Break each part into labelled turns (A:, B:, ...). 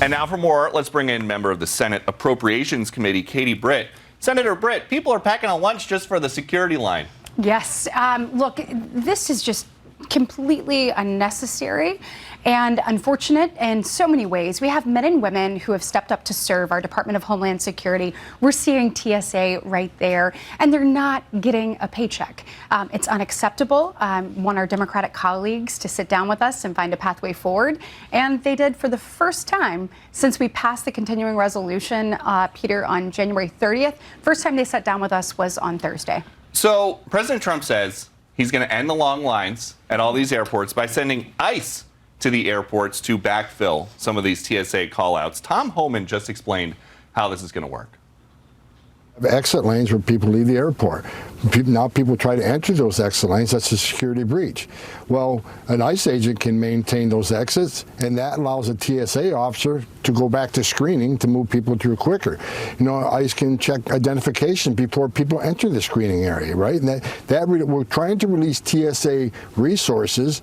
A: And now for more, let's bring in member of the Senate Appropriations Committee, Britt. Senator Britt, people are packing a lunch just for the security line.
B: Yes. Look, this is just completely unnecessary and unfortunate in so many ways. We have men and women who have stepped up to serve our Department of Homeland Security. We're seeing TSA right there, and they're not getting a paycheck. It's unacceptable. Want our Democratic colleagues to sit down with us and find a pathway forward, and they did for the first time since we passed the continuing resolution, Peter, on January 30th. First time they sat down with us was on Thursday.
A: So President Trump says he's going to end the long lines at all these airports by sending ICE to the airports to backfill some of these TSA callouts. Tom Homan just explained how this is going to work.
C: Exit lanes where people leave the airport. Now people try to enter those exit lanes. That's a security breach. Well, an ICE agent can maintain those exits, and that allows a TSA officer to go back to screening to move people through quicker. You know, ICE can check identification before people enter the screening area, right? And we're trying to release TSA resources.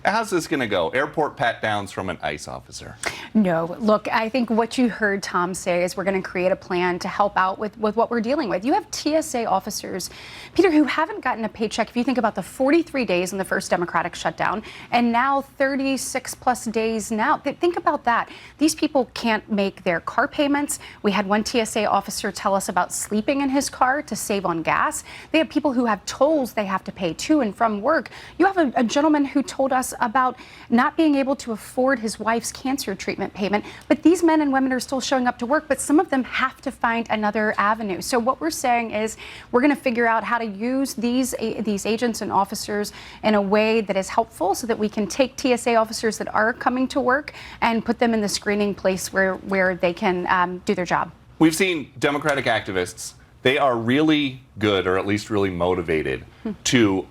A: How's this going to go? Airport pat-downs from an ICE officer?
B: No. Look, I think what you heard Tom say is we're going to create a plan to help out with what we're dealing with. You have TSA officers, Peter, who haven't gotten a paycheck. If you think about the 43 days in the first Democratic shutdown and now 36 plus days now, think about that. These people can't make their car payments. We had one TSA officer tell us about sleeping in his car to save on gas. They have people who have tolls they have to pay to and from work. You have a gentleman who told us about not being able to afford his wife's cancer treatment payment. But these men and women are still showing up to work, but some of them have to find another avenue. So what we're saying is we're going to figure out how to use these agents and officers in a way that is helpful so that we can take TSA officers that are coming to work and put them in the screening place where they can do their job.
A: We've seen Democratic activists. They are really good, or at least really motivated, to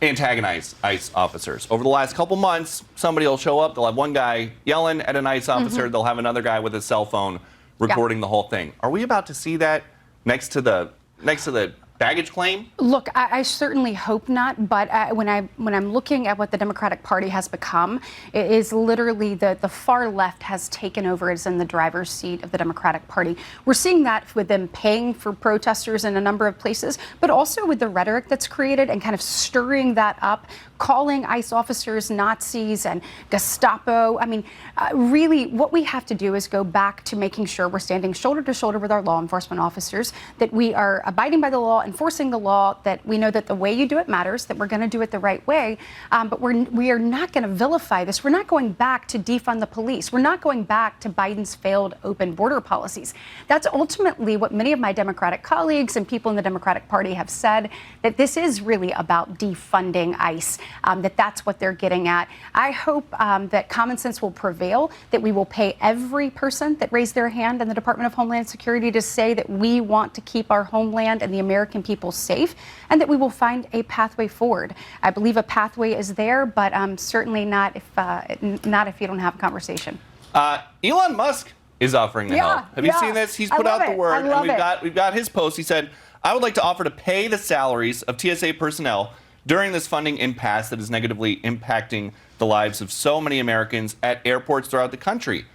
A: antagonize ICE officers. Over the last couple months, somebody will show up, they'll have one guy yelling at an ICE officer, they'll have another guy with a cell phone recording the whole thing. Are we about to see that next to the baggage claim?
B: Look, I certainly hope not, but when I'm looking at what the Democratic Party has become, it is literally the far left has taken over as in the driver's seat of the Democratic Party. We're seeing that with them paying for protesters in a number of places, but also with the rhetoric that's created and kind of stirring that up, calling ICE officers Nazis and Gestapo. I mean, really, what we have to do is go back to making sure we're standing shoulder to shoulder with our law enforcement officers, that we are abiding by the law, enforcing the law, that we know that the way you do it matters, that we're going to do it the right way. But we are not going to vilify this. We're not going back to defund the police. We're not going back to Biden's failed open border policies. That's ultimately what many of my Democratic colleagues and people in the Democratic Party have said, that this is really about defunding ICE, that's what they're getting at. I hope that common sense will prevail, that we will pay every person that raised their hand in the Department of Homeland Security to say that we want to keep our homeland and the American people safe, and that we will find a pathway forward. I believe a pathway is there, but certainly not if you don't have a conversation.
A: Elon Musk is offering to help. Have you seen this? He's put out the word, and we've got his post. He said, "I would like to offer to pay the salaries of TSA personnel during this funding impasse that is negatively impacting the lives of so many Americans at airports throughout the country."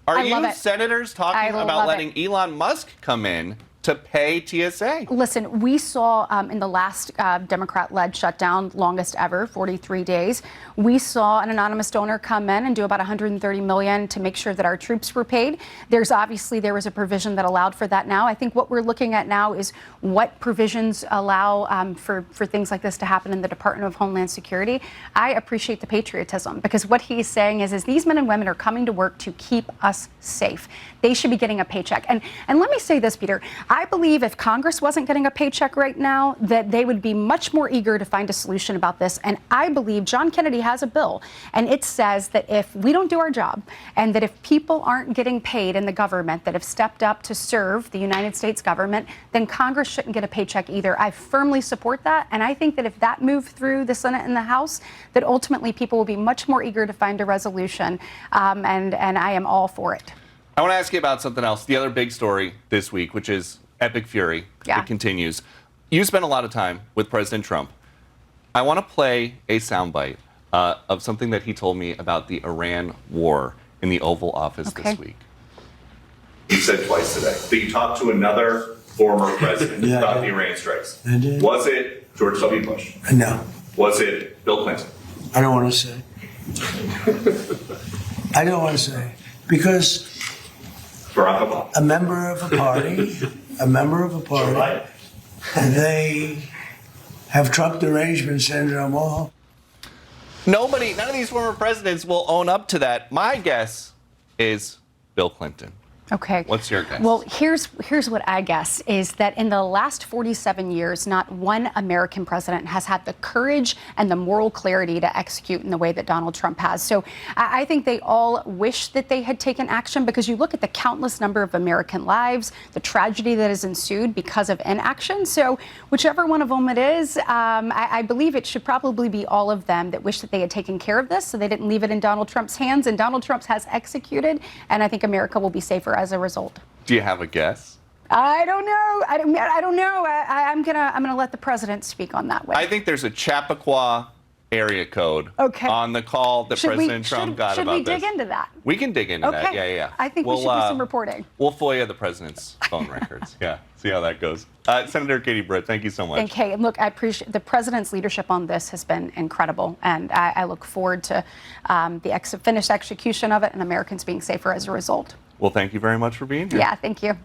A: Are you senators talking about letting Elon Musk come in to pay TSA?
B: Listen, we saw in the last Democrat-led shutdown, longest ever, 43 days, we saw an anonymous donor come in and do about $130 million to make sure that our troops were paid. There was a provision that allowed for that now. I think what we're looking at now is what provisions allow for things like this to happen in the Department of Homeland Security. I appreciate the patriotism, because what he's saying is these men and women are coming to work to keep us safe. They should be getting a paycheck. And let me say this, Peter. I believe if Congress wasn't getting a paycheck right now, that they would be much more eager to find a solution about this. And I believe John Kennedy has a bill, and it says that if we don't do our job, and that if people aren't getting paid in the government that have stepped up to serve the United States government, then Congress shouldn't get a paycheck either. I firmly support that. And I think that if that moved through the Senate and the House, that ultimately people will be much more eager to find a resolution. And I am all for it.
A: I want to ask you about something else. The other big story this week, which is Epic Fury. It continues. You spent a lot of time with President Trump. I want to play a soundbite of something that he told me about the Iran war in the Oval Office this week.
D: You said twice today that you talked to another former president about the Iran strikes.
E: I did.
D: Was it George W. Bush?
E: No.
D: Was it Bill Clinton?
E: I don't want to say. I don't want to say. Because
D: Barack Obama.
E: a member of a party,
D: Right.
E: they have Trump derangement syndrome. Well,
A: None of these former presidents will own up to that. My guess is Bill Clinton.
B: Okay.
A: What's your guess?
B: Well, here's what I guess is that in the last 47 years, not one American president has had the courage and the moral clarity to execute in the way that Donald Trump has. So I think they all wish that they had taken action, because you look at the countless number of American lives, the tragedy that has ensued because of inaction. So whichever one of them it is, I believe it should probably be all of them that wish that they had taken care of this, so they didn't leave it in Donald Trump's hands. And Donald Trump has executed, and I think America will be safer as a result.
A: Do you have a guess?
B: I don't know. I don't know. I'm gonna let the president speak on that way.
A: I think there's a Chappaqua area code on the call that President Trump got about this.
B: Should we dig into that?
A: We can dig into that. Yeah.
B: I think we should do some reporting.
A: We'll FOIA the president's phone records. Yeah, see how that goes. Senator Katie Britt, thank you so much.
B: Okay, and look, I appreciate the president's leadership on this has been incredible, and I look forward to the finished execution of it and Americans being safer as a result.
A: Well, thank you very much for being here.
B: Yeah, thank you.